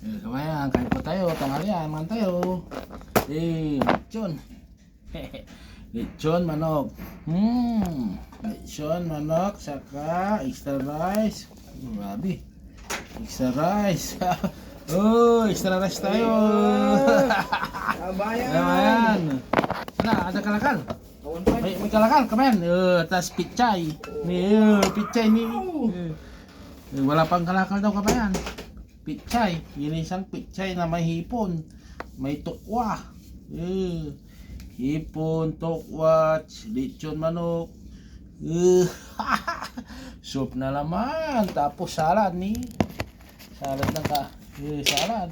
Kabayan, kain po tayo, tanghalian, man tayo. Lechon. Lechon manok. Lechon manok, saka extra rice. Grabe. Extra rice. Oh, extra rice tayo. Kabayan. Ada kalakal. May kalakal, kabayan. Tas pichay. Pichay ni. Wala pang kalakal daw, kabayan. Pichay, ginisang pichay na may hipon, may tukwa, hipon, tukwa, lechon manok, soup na laman, tapos salad ni, salad na ka, salad,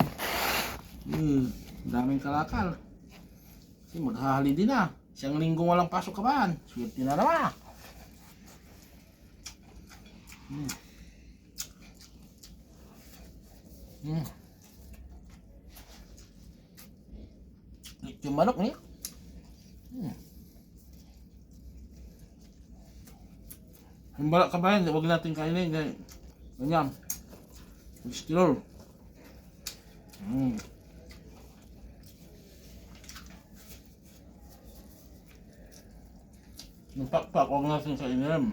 daming kalakal, kasi maghahali din na, isang linggo walang pasok kabahan, swerte na naman. Lechon manok nih. Hambala kabayan, huwag natin kainin ganyan. Kolesterol. Yung pakpak, huwag natin kainin.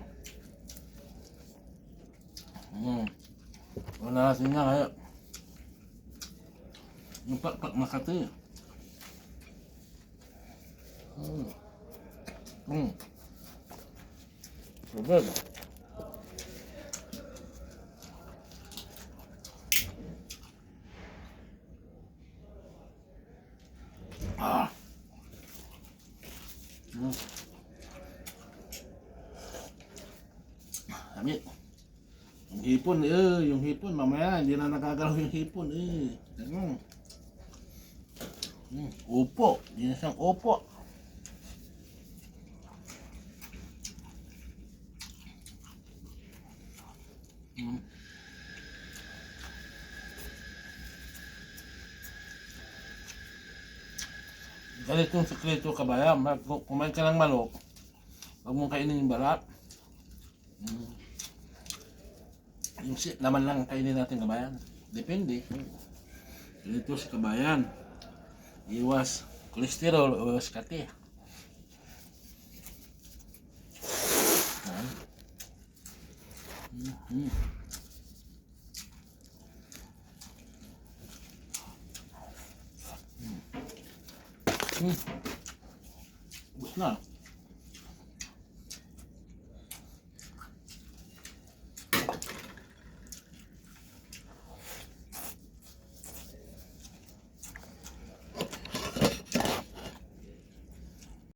Huwag natin nga kaya. Yung pakpak Makati. Sabag. Amit. Yung hipon, mamaya hindi na nakagalaw yung hipon, Upo, yun isang upo. Ganitong sekreto kabayan, kumain ka ng manok, huwag mong kainin yung balat. Yung laman lang kainin natin kabayan. Depende. Ganito sa kabayan. Iwas kolesterol, iwas kati. Ubus na.